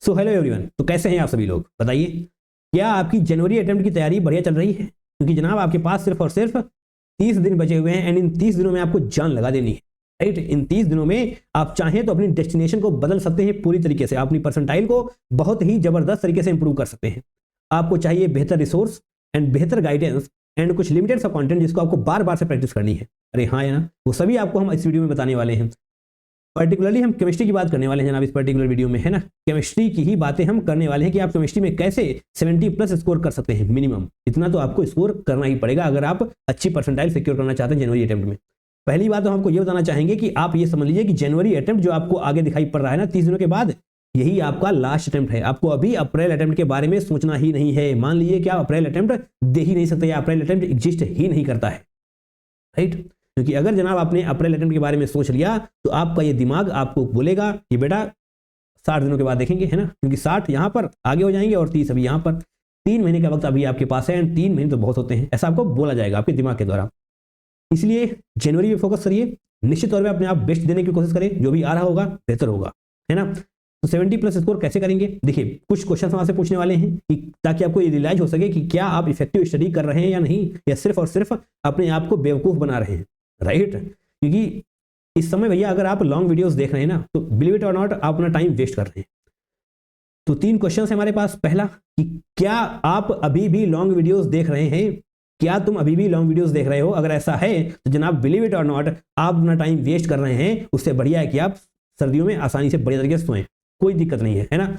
So hello everyone, तो कैसे हैं आप सभी लोग, बताइए क्या आपकी जनवरी अटेम्प्ट की तैयारी बढ़िया चल रही है? क्योंकि जनाब आपके पास सिर्फ और सिर्फ 30 दिन बचे हुए हैं एंड इन 30 दिनों में आपको जान लगा देनी है, राइट। इन 30 दिनों में आप चाहें तो अपनी डेस्टिनेशन को बदल सकते हैं पूरी तरीके से, अपनी परसेंटाइल को बहुत ही जबरदस्त तरीके से इंप्रूव कर सकते हैं। आपको चाहिए बेहतर रिसोर्स एंड बेहतर गाइडेंस एंड कुछ लिमिटेड सा कंटेंट जिसको आपको बार बार से प्रैक्टिस करनी है। अरे हाँ या ना, वो सभी आपको हम इस वीडियो में बताने वाले हैं। पर्टिकुलरली हम केमिस्ट्री की बात करने वाले हैं जनाब इस पर्टिकुलर वीडियो में, है ना। केमिस्ट्री की ही बातें हम करने वाले हैं कि आप केमिस्ट्री में कैसे 70+ स्कोर कर सकते हैं। मिनिमम इतना तो आपको स्कोर करना ही पड़ेगा अगर आप अच्छी परसेंटाइल सिक्योर करना चाहते हैं जनवरी अटेम्प्ट में। पहली बात तो हमको ये बताना चाहेंगे कि आप ये समझ लीजिए कि जनवरी अटेम्प्ट जो आपको आगे दिखाई पड़ रहा है ना 30 दिनों के बाद, यही आपका लास्ट अटेम्प्ट है। आपको अभी अप्रैल अटेम्प्ट के बारे में सोचना ही नहीं है। मान लीजिए कि आप अप्रैल अटेम्प्ट दे ही नहीं सकते या अप्रैल अटेम्प्ट एग्जिस्ट ही नहीं करता है, राइट। क्योंकि अगर जनाब आपने अप्रैल अटेम्प्ट के बारे में सोच लिया तो आपका ये दिमाग आपको बोलेगा कि बेटा 60 दिनों के बाद देखेंगे, है ना। क्योंकि 60 यहाँ पर आगे हो जाएंगे और 30 अभी यहाँ पर। 3 महीने का वक्त अभी आपके पास है एंड 3 महीने तो बहुत होते हैं, ऐसा आपको बोला जाएगा आपके दिमाग के द्वारा। इसलिए जनवरी में फोकस करिए, निश्चित तौर पर अपने आप बेस्ट देने की कोशिश करें, जो भी आ रहा होगा बेहतर होगा, है ना। तो 70+ स्कोर कैसे करेंगे? देखिए कुछ क्वेश्चन हम आपसे पूछने वाले हैं कि ताकि आपको ये रियलाइज हो सके कि क्या आप इफेक्टिव स्टडी कर रहे हैं या नहीं, या सिर्फ और सिर्फ अपने आप को बेवकूफ बना रहे हैं, राइट। क्योंकि इस समय भैया अगर आप लॉन्ग वीडियोस देख रहे हैं ना तो बिलीव इट और नॉट आप अपना टाइम वेस्ट कर रहे हैं। तो 3 क्वेश्चन है हमारे पास। पहला कि क्या आप अभी भी लॉन्ग वीडियोस देख रहे हैं? क्या तुम अभी भी लॉन्ग वीडियोस देख रहे हो? अगर ऐसा है तो जनाब बिलीव इट और नॉट आप अपना टाइम वेस्ट कर रहे हैं। उससे बढ़िया है कि आप सर्दियों में आसानी से बढ़िया तरीके से सोएं, कोई दिक्कत नहीं है ना।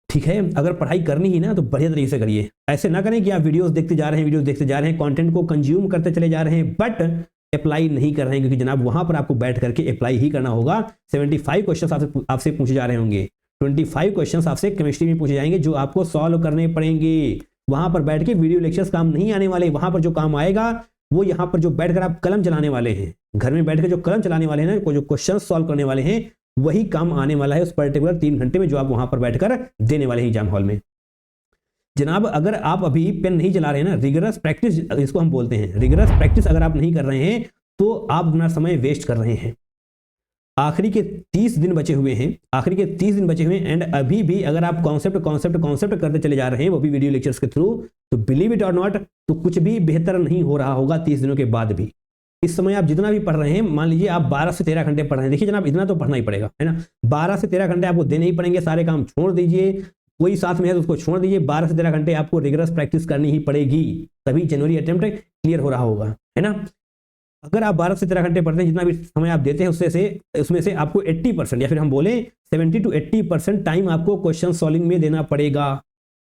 ठीक है, अगर पढ़ाई करनी ही ना तो बढ़िया तरीके से करिए। ऐसे ना करें कि आप वीडियोस देखते जा रहे हैं, कंटेंट को कंज्यूम करते चले जा रहे हैं बट अप्लाई नहीं कर रहे हैं। क्योंकि जनाब वहां पर आपको बैठ करके अप्लाई ही करना होगा। 75 क्वेश्चन आपसे पूछे जा रहे होंगे, 25 क्वेश्चन आपसे केमिस्ट्री में पूछे जाएंगे जो आपको सॉल्व करने पड़ेंगे। वहां पर बैठ के वीडियो लेक्चर्स काम नहीं आने वाले। वहां पर जो काम आएगा वो यहाँ पर जो बैठकर आप कलम चलाने वाले हैं, घर में बैठकर जो कलम चलाने वाले हैं ना, जो क्वेश्चन सॉल्व करने वाले हैं, वही काम आने वाला है उस पर्टिकुलर 3 घंटे में जो आप वहां पर बैठकर देने वाले हैं एग्जाम हॉल में। जनाब अगर आप अभी पेन नहीं चला रहे हैं ना, रिगरस प्रैक्टिस इसको हम बोलते हैं, रिगरस प्रैक्टिस अगर आप नहीं कर रहे हैं तो आप अपना समय वेस्ट कर रहे हैं। आखिरी के 30 दिन बचे हुए हैं एंड अभी भी अगर आप कॉन्सेप्ट करते चले जा रहे हैं, वो भी वीडियो लेक्चर्स के थ्रू, तो बिलीव इट और नॉट तो कुछ भी बेहतर नहीं हो रहा होगा 30 दिनों के बाद भी। इस समय आप जितना भी पढ़ रहे हैं, मान लीजिए आप 12 से 13 घंटे पढ़ रहे हैं, देखिए जनाब इतना तो पढ़ना ही पड़ेगा, है ना। 12 से 13 घंटे आपको देने ही पड़ेंगे। सारे काम छोड़ दीजिए, कोई साथ में है तो उसको छोड़ दीजिए। 12 से 13 घंटे आपको रिगरस प्रैक्टिस करनी ही पड़ेगी, तभी जनवरी अटेम्प्ट क्लियर हो रहा होगा, है ना। अगर आप 12 से 13 घंटे पढ़ते हैं, जितना भी समय आप देते हैं उसमें से आपको 80% या फिर हम बोले 70 to 80% टाइम आपको क्वेश्चन सॉल्विंग में देना पड़ेगा।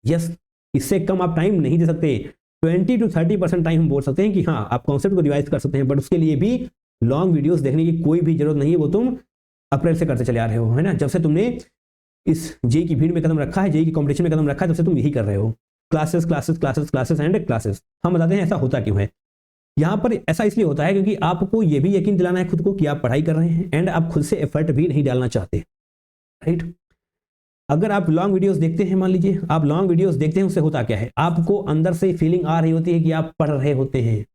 यस, इससे कम आप टाइम नहीं दे सकते। 20 to 30% टाइम हम बोल सकते हैं कि हाँ आप कॉन्सेप्ट को रिवाइज कर सकते हैं, बट उसके लिए भी लॉन्ग वीडियोस देखने की कोई भी जरूरत नहीं है। वो तुम अप्रैल से करते चले आ रहे हो, है ना। जब से तुमने इस जेई की भीड़ में कदम रखा है, जेई की कॉम्पिटिशन में कदम रखा है, तब से तुम यही कर रहे हो, क्लासेस एंड क्लासेस। हम बताते हैं ऐसा होता क्यों है। यहाँ पर ऐसा इसलिए होता है क्योंकि आपको यह भी यकीन दिलाना है खुद को कि आप पढ़ाई कर रहे हैं एंड आप खुद से एफर्ट भी नहीं डालना चाहते, राइट। अगर आप लॉन्ग वीडियोस देखते हैं, मान लीजिए आप लॉन्ग वीडियोस देखते हैं, उससे होता क्या है, आपको अंदर से फीलिंग आ रही होती है कि आप पढ़ रहे होते हैं।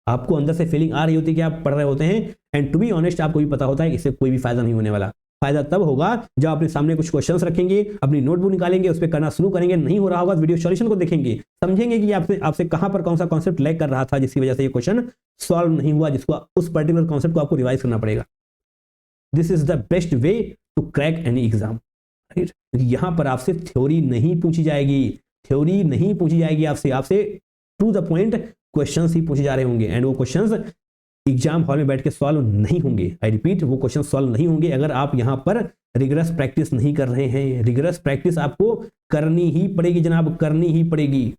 आपको अंदर से फीलिंग आ रही होती है कि आप पढ़ रहे होते हैं एंड टू बी ऑनेस्ट आपको भी पता होता है कि इससे कोई भी फायदा नहीं होने वाला। फायदा तब होगा जब अपने सामने कुछ क्वेश्चंस रखेंगे, अपनी नोटबुक निकालेंगे, उस पर करना शुरू करेंगे। नहीं हो रहा होगा वीडियो सॉल्यूशन को देखेंगे, समझेंगे कि आपसे कहां पर कौन सा कॉन्सेप्ट लैग कर रहा था जिसकी वजह से ये क्वेश्चन सॉल्व नहीं हुआ, जिसको उस पर्टिकुलर कॉन्सेप्ट को आपको रिवाइज करना पड़ेगा। This is the best way to crack any exam, right. यहां पर आपसे थ्योरी नहीं पूछी जाएगी, आपसे टू द पॉइंट क्वेश्चंस ही पूछे जा रहे होंगे एंड वो क्वेश्चंस एग्जाम हॉल में बैठ के सॉल्व नहीं होंगे। आई रिपीट, वो क्वेश्चन सॉल्व नहीं होंगे अगर आप यहां पर रिगरस प्रैक्टिस नहीं कर रहे हैं। रिगरस प्रैक्टिस आपको करनी ही पड़ेगी जनाब, करनी ही पड़ेगी,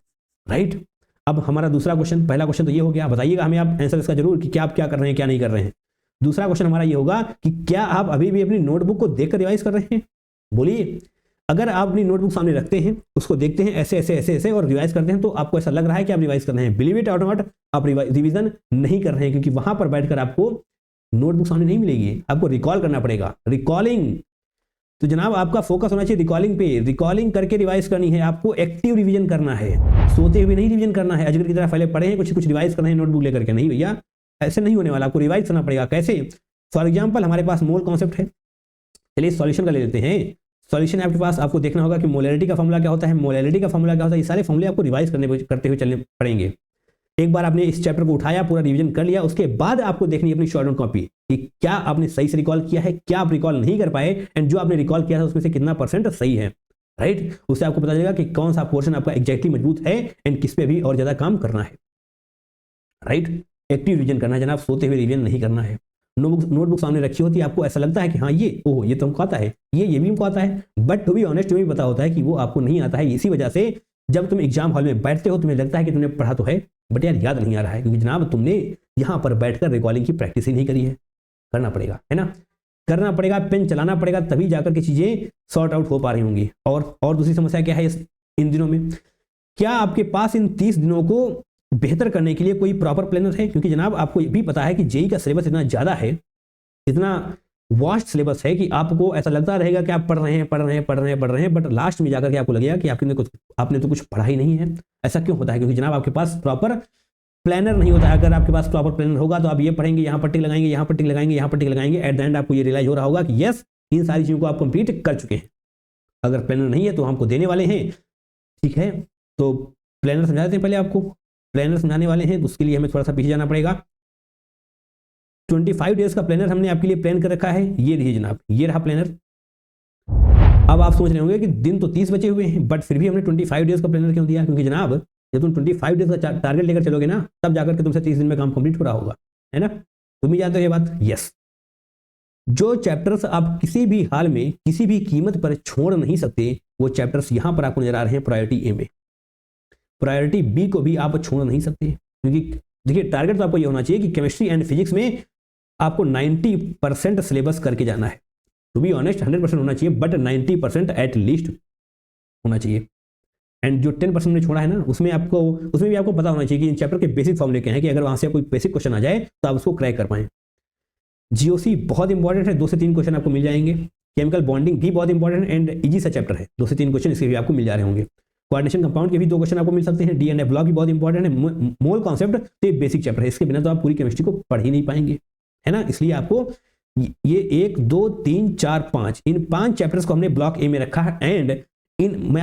राइट। अब हमारा दूसरा क्वेश्चन, पहला क्वेश्चन तो ये हो गया, बताइएगा हमें आप आंसर इसका जरूर कि क्या आप क्या कर रहे हैं क्या नहीं कर रहे हैं। दूसरा क्वेश्चन हमारा ये होगा कि क्या आप अभी भी अपनी नोटबुक को देखकर रिवाइज कर रहे हैं? बोलिए। अगर आप अपनी नोटबुक सामने रखते हैं, उसको देखते हैं ऐसे और रिवाइज करते हैं, तो आपको ऐसा लग रहा है कि आप रिवाइज कर रहे हैं। बिलीव इट और नॉट आप रिवीजन नहीं कर रहे हैं, क्योंकि वहां पर बैठकर आपको नोटबुक सामने नहीं मिलेगी, आपको रिकॉल करना पड़ेगा। रिकॉलिंग, तो जनाब आपका फोकस होना चाहिए रिकॉलिंग पे। रिकॉलिंग करके रिवाइज करनी है, आपको एक्टिव रिवीजन करना है, सोते हुए नहीं रिवीजन करना है। अजगर की तरह पहले पढ़े हैं कुछ रिवाइज करना है नोटबुक लेकर के, नहीं भैया ऐसे नहीं होने वाला। आपको रिवाइज करना पड़ेगा। कैसे? फॉर एग्जाम्पल हमारे पास मोल कॉन्सेप्ट है, चलिए सॉल्यूशन का ले लेते हैं। सॉल्यूशन है आपके पास, आपको देखना होगा कि मोलैरिटी का फॉर्मूला क्या होता है, मोलैरिटी का फॉर्मूला क्या होता है, ये सारे फॉर्मूले आपको रिवाइज करते हुए चलने पड़ेंगे। एक बार आपने इस चैप्टर को उठाया, पूरा रिवीजन कर लिया, उसके बाद आपको देखनी है अपनी शॉर्ट नोट कॉपी कि क्या आपने सही से रिकॉल किया है, क्या आप रिकॉल नहीं कर पाए, एंड जो आपने रिकॉल किया है उसमें से कितना % सही है, राइट। उससे आपको पता चलेगा कि कौन सा पोर्शन आपका एग्जैक्टली मजबूत है एंड किस पे भी और ज्यादा काम करना है, राइट। एक्टिव रिवीजन करना है जनाब, सोते हुए रिवीजन नहीं करना है। नोटबुक सामने रखी होती है, आपको ऐसा लगता है कि हाँ ये तो हमको आता है, ये भी हमको आता है, बट टू बी ऑनेस्ट तुम्हें पता होता है कि वो आपको नहीं आता है। इसी वजह से जब तुम एग्जाम हॉल में बैठते हो तुम्हें लगता है कि तुमने पढ़ा तो है बट यार याद नहीं आ रहा है, क्योंकि जनाब तुमने यहाँ पर बैठकर रिकॉलिंग की प्रैक्टिस ही नहीं करी है। करना पड़ेगा, है ना, करना पड़ेगा, पेन चलाना पड़ेगा, तभी जाकर के चीजें सॉर्ट आउट हो पा रही होंगी। और दूसरी समस्या क्या है इन दिनों में, क्या आपके पास इन 30 दिनों को बेहतर करने के लिए कोई प्रॉपर प्लानर है? क्योंकि जनाब आपको ये भी पता है कि जेई का सिलेबस इतना ज्यादा है, इतना वास्ट सिलेबस है कि आपको ऐसा लगता रहेगा कि आप पढ़ रहे हैं, बट लास्ट में जाकर के आपको लगेगा कि आपने तो कुछ पढ़ा ही नहीं है। ऐसा क्यों होता है? क्योंकि जनाब आपके पास प्रॉपर प्लानर नहीं होता है। अगर आपके पास प्रॉपर प्लानर होगा तो आप ये पढ़ेंगे, यहाँ पर टिक लगाएंगे, यहाँ पर टिक लगाएंगे, यहाँ पर टिक लगाएंगे, एट द एंड आपको ये रियलाइज हो रहा होगा कि यस इन सारी चीजों को आप कंप्लीट कर चुके हैं। अगर प्लानर नहीं है तो हमको देने वाले हैं, ठीक है, तो प्लानर समझा देते हैं। पहले आपको प्लानर समझाने वाले हैं, तो उसके लिए हमें थोड़ा सा पीछे जाना पड़ेगा। 25 डेज का प्लानर हमने आपके लिए प्लान कर रखा है, ये रही जनाब, ये रहा प्लानर। अब आप सोच रहे होंगे कि दिन तो 30 बचे हुए हैं, बट फिर भी हमने 25 डेज का प्लानर क्यों दिया? क्योंकि जनाब जब तुम 25 डेज का टारगेट लेकर चलोगे ना, तब जाकर के तुमसे 30 दिन में काम कंप्लीट हो रहा होगा, है ना। तुम ही जानते हो ये बात। यस, जो चैप्टर्स आप किसी भी हाल में किसी भी कीमत पर छोड़ नहीं सकते, वो चैप्टर्स यहां पर आपको नजर आ रहे हैं प्रायोरिटी ए में। प्रायोरिटी बी को भी आप छोड़ नहीं सकते, क्योंकि देखिए टारगेट तो आपको ये होना चाहिए कि केमिस्ट्री एंड फिजिक्स में आपको 90% सिलेबस करके जाना है। टू बी ऑनेस्ट 100% होना चाहिए, बट 90% एट लीस्ट होना चाहिए। एंड जो 10% ने छोड़ा है ना, उसमें भी आपको पता होना चाहिए कि इन चैप्टर के बेसिक फॉर्मूले क्या है, कि अगर वहां से कोई बेसिक क्वेश्चन आ जाए तो आप उसको क्रैक कर पाए। जीओसी बहुत इंपॉर्टेंट है, 2 से 3 क्वेश्चन आपको मिल जाएंगे। केमिकल बॉन्डिंग भी बहुत इंपॉर्टेंट एंड इजी सा चैप्टर है, 2 से 3 क्वेश्चन इसके भी आपको मिल जा रहे होंगे। कोऑर्डिनेशन कंपाउंड के भी 2 क्वेश्चन आपको मिल सकते हैं। डीएनए ब्लॉक भी बहुत इंपॉर्टेंट है। मोल कॉन्सेप्ट तो एक बेसिक चैप्टर है, इसके बिना तो आप पूरी केमिस्ट्री को पढ़ ही नहीं पाएंगे, है ना। इसलिए आपको ये 1 2 3 4 5 इन 5 चैप्टर्स को हमने ब्लॉक ए में रखा है। एंड मैं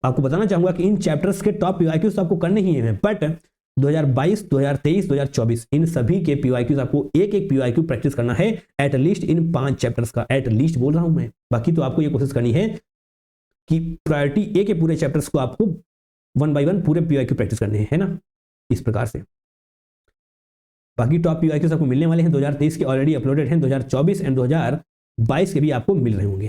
आपको बताना चाहूंगा कि इन चैप्टर्स के टॉप पीवाईक्यूज तो आपको करने ही हैं, बट 2022 2023 2024 इन सभी के पीवाईक्यूज आपको एक पीवाईक्यू प्रैक्टिस करना है एट लीस्ट इन 5 चैप्टर्स का। एट लीस्ट बोल रहा हूं मैं, बाकी तो आपको ये कोशिश करनी है कि प्रायोरिटी ए के पूरे चैप्टर्स को आपको 1 by 1 पूरे पीवाईक्यू प्रैक्टिस करने हैं, है ना, इस प्रकार से। बाकी टॉप पीवाईक्यूज आपको मिलने वाले हैं, 2023 के ऑलरेडी अपलोडेड हैं, 2024 एंड 2022 के भी आपको मिल रहे होंगे,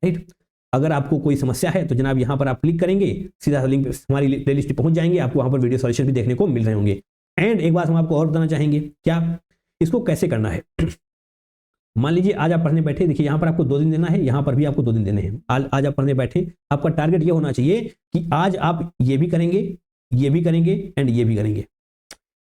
राइट। अगर आपको कोई समस्या है तो जनाब यहाँ पर आप क्लिक करेंगे, सीधा लिंक पे हमारी प्लेलिस्ट पे पहुंच जाएंगे, आपको वहां पर वीडियो सॉल्यूशन भी देखने को मिल रहे होंगे। एंड एक बात हम आपको और बताना चाहेंगे, क्या इसको कैसे करना है। मान लीजिए आज आप पढ़ने बैठे, देखिए यहाँ पर आपको 2 दिन देना है, यहाँ पर भी आपको 2 दिन देने हैं। आज आप पढ़ने बैठे, आपका टारगेट ये होना चाहिए कि आज आप ये भी करेंगे, ये भी करेंगे एंड ये भी करेंगे।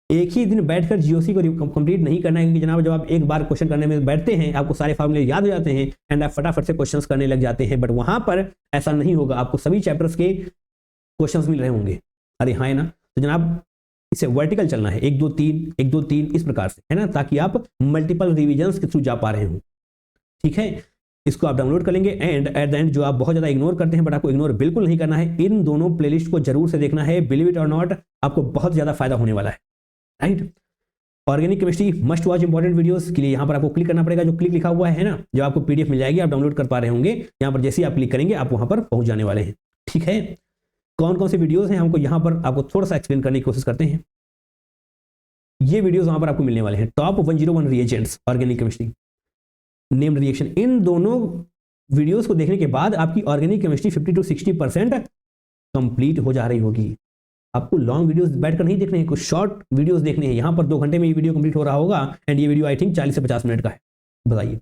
एक ही दिन बैठकर जीओसी को कंप्लीट नहीं करना है, क्योंकि जनाब जब आप एक बार क्वेश्चन करने में बैठते हैं आपको सारे फॉर्मूले याद हो जाते हैं एंड आप फटाफट से क्वेश्चंस करने लग जाते हैं, बट वहां पर ऐसा नहीं होगा। आपको सभी चैप्टर्स के क्वेश्चंस मिल रहे होंगे, अरे हाँ है ना। तो जनाब इसे वर्टिकल चलना है, 1 2 3 1 2 3 इस प्रकार से, है ना, ताकि आप मल्टीपल रिविजन्स के थ्रू जा पा रहे हो, ठीक है। इसको आप डाउनलोड कर लेंगे एंड एट द एंड जो आप बहुत ज्यादा इग्नोर करते हैं, बट आपको इग्नोर बिल्कुल नहीं करना है, इन दोनों प्लेलिस्ट को जरूर से देखना है। बिलीव इट और नॉट, आपको बहुत ज्यादा फायदा होने वाला है, right. Organic chemistry must watch important videos के लिए यहाँ पर आपको क्लिक करना पड़ेगा, जो क्लिक लिखा हुआ है ना, जब आपको पीडीएफ मिल जाएगी आप डाउनलोड कर पा रहे होंगे, यहाँ पर जैसे ही आप क्लिक करेंगे आप वहां पर पहुंच जाने वाले हैं, ठीक है। कौन कौन से वीडियोस हैं हमको यहाँ पर आपको थोड़ा सा एक्सप्लेन करने की कोशिश करते हैं। ये वीडियोस वहां पर आपको मिलने वाले हैं, top 101 reagents organic chemistry, named reaction. इन दोनों वीडियोस को देखने के बाद आपकी ऑर्गेनिक केमिस्ट्री 50 to 60% कंप्लीट हो जा रही होगी। आपको लॉन्ग वीडियोस बैठकर नहीं देखने हैं, कुछ शॉर्ट वीडियोस देखने हैं। यहाँ पर 2 घंटे में ये वीडियो कंप्लीट हो रहा होगा एंड ये वीडियो आई थिंक 40 से 50 मिनट का है। बताइए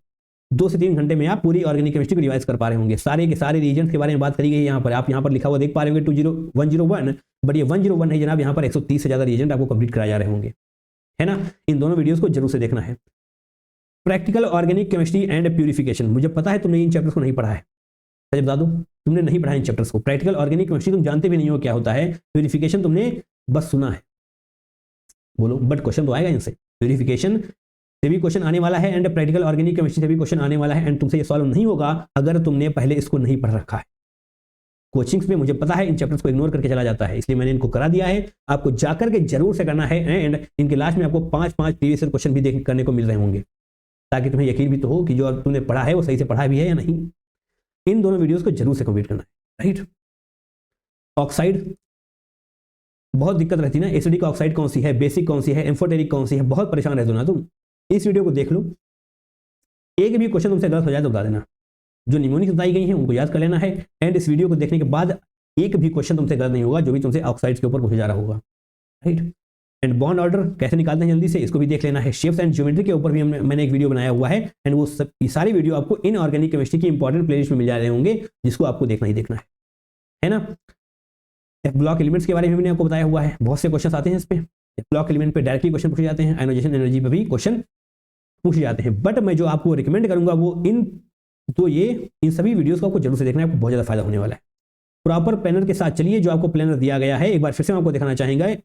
2 से 3 घंटे में आप पूरी ऑर्गेनिक केमिस्ट्री को रिवाइज कर पा रहे होंगे। सारे के सारे रिएजेंट्स के बारे में बात करी गई यहाँ पर, आप यहाँ पर लिखा हुआ देख पा रहे होंगे 101, बट ये 101 है जनाब, यहाँ पर 130 से ज्यादा रिएजेंट आपको कंप्लीट कराए जा रहे होंगे, है ना। इन दोनों वीडियोस को जरूर से देखना है। Practical organic chemistry and purification, मुझे पता है तुमने इन चैप्टर्स को नहीं पढ़ा है, सच बता दो, तुमने नहीं पढ़ा इन चैप्टर्स को। प्रैक्टिकल ऑर्गेनिक केमिस्ट्री तुम जानते भी नहीं हो क्या होता है, प्यूरिफिकेशन तुमने बस सुना है, बोलो, बट क्वेश्चन तो आएगा इनसे। प्यूरिफिकेशन से भी क्वेश्चन आने वाला है एंड प्रैक्टिकल ऑर्गेनिक केमिस्ट्री से भी क्वेश्चन आने वाला है एंड तुमसे ये सॉल्व नहीं होगा अगर तुमने पहले इसको नहीं पढ़ रखा है। कोचिंग्स में मुझे पता है इन चैप्टर्स को इग्नोर करके चला जाता है, इसलिए मैंने इनको करा दिया है। आपको जाकर के जरूर से करना है एंड इनके लास्ट में आपको 5 प्रीवियस क्वेश्चन भी करने को मिल रहे होंगे, ताकि तुम्हें यकीन भी तो हो कि जो अब तुमने पढ़ा है वो सही से पढ़ा भी है या नहीं। इन दोनों वीडियोस को जरूर से कंप्लीट करना है, राइट। ऑक्साइड बहुत दिक्कत रहती है ना, एसिडिक ऑक्साइड कौन सी है, बेसिक कौन सी है, एम्फोटेरिक कौन सी है, बहुत परेशान रहते हो ना तुम। इस वीडियो को देख लो, एक भी क्वेश्चन तुमसे गलत हो जाए तो बता देना, जो निमोनिक्स बताई गई हैं उनको याद कर लेना है एंड इस वीडियो को देखने के बाद एक भी क्वेश्चन तुमसे गलत नहीं होगा जो भी तुमसे ऑक्साइड्स के ऊपर पूछा जा रहा होगा, राइट। एंड बॉन्ड ऑर्डर कैसे निकालते हैं जल्दी से, इसको भी देख लेना है। शेप्स एंड ज्योमेट्री के ऊपर भी मैंने एक वीडियो बनाया हुआ है एंड वो सब सारी वीडियो आपको इन ऑर्गेनिक केमिस्ट्री की इंपॉर्टेंट प्लेलिस्ट में मिल जा रहे होंगे, जिसको आपको देखना ही देखना है ना। एफ ब्लॉक एलिमेंट्स के बारे में मैंने आपको बताया हुआ है, बहुत से क्वेश्चन आते हैं इस पे। एफ ब्लॉक एलिमेंट पे डायरेक्टली क्वेश्चन पूछे जाते हैं, आयनाइजेशन एनर्जी पे भी क्वेश्चन पूछे जाते हैं, बट मैं जो आपको रिकमेंड करूंगा वो इन सभी वीडियोस को आपको जरूर से देखना है, आपको बहुत ज्यादा फायदा होने वाला है। प्रॉपर प्लानर के साथ चलिए, जो आपको प्लानर दिया गया है एक बार फिर से हम आपको दिखाना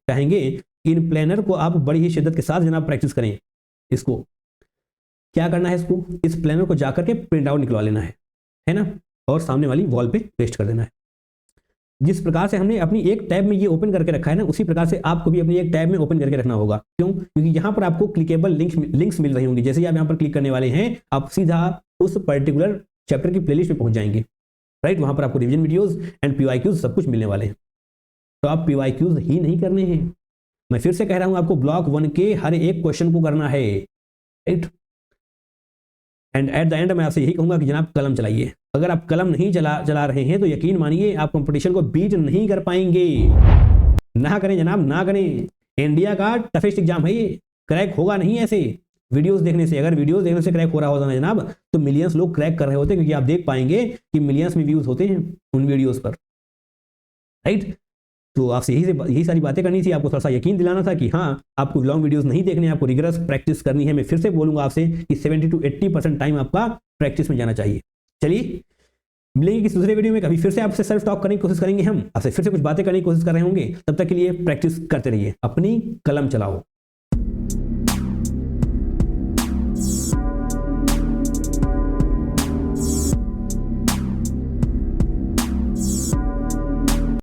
कहेंगे इन प्लानर को आप बड़ी ही शिद्दत के साथ जनाब प्रैक्टिस करें। इसको क्या करना है, इस प्लानर को जाकर के प्रिंट आउट निकलवा लेना है ना, और सामने वाली वॉल पे पेस्ट कर देना है। जिस प्रकार से हमने अपनी एक टैब में ये ओपन करके रखा है ना, उसी प्रकार से आपको भी अपनी एक टैब में ओपन करके रखना होगा। क्यों? क्योंकि यहाँ पर आपको क्लिकेबल लिंक्स मिल रही होंगी। जैसे ही आप यहाँ पर क्लिक करने वाले हैं, आप सीधा उस पर्टिकुलर चैप्टर की प्लेलिस्ट में पहुंच जाएंगे, राइट। वहां पर आपको रिवीजन वीडियोस एंड पीवाईक्यूज सब कुछ मिलने वाले हैं। तो आप पीवाईक्यूज ही नहीं करने हैं, मैं फिर से कह रहा हूं, आपको ब्लॉक 1 के हर एक क्वेश्चन को करना है, right. And at the end मैं आपसे यही कहूंगा कि जनाब कलम चलाइए। अगर आप कलम नहीं चला रहे हैं तो यकीन मानिए आप कंपटीशन को बीट नहीं कर पाएंगे। ना करें जनाब, ना करें। इंडिया का टफेस्ट एग्जाम है ये, क्रैक होगा नहीं ऐसे वीडियोस देखने से। अगर वीडियोस देखने से क्रैक हो रहा होता ना जनाब, तो मिलियंस लोग क्रैक कर रहे होते, क्योंकि आप देख पाएंगे कि मिलियंस में व्यूज होते हैं उन वीडियोस पर, राइट। तो आपसे यही सारी बातें करनी थी, आपको थोड़ा सा यकीन दिलाना था कि हाँ आपको लॉन्ग वीडियोस नहीं देखने, आपको रिगरस प्रैक्टिस करनी है। मैं फिर से बोलूंगा आपसे कि 70 to 80% टाइम आपका प्रैक्टिस में जाना चाहिए। चलिए मिलेंगे किसी दूसरे वीडियो में, कभी फिर से आपसे सेल्फ टॉक करने की कोशिश करेंगे, हम आपसे फिर से कुछ बातें करने की कोशिश कर रहे होंगे। तब तक के लिए प्रैक्टिस करते रहिए, अपनी कलम चलाओ।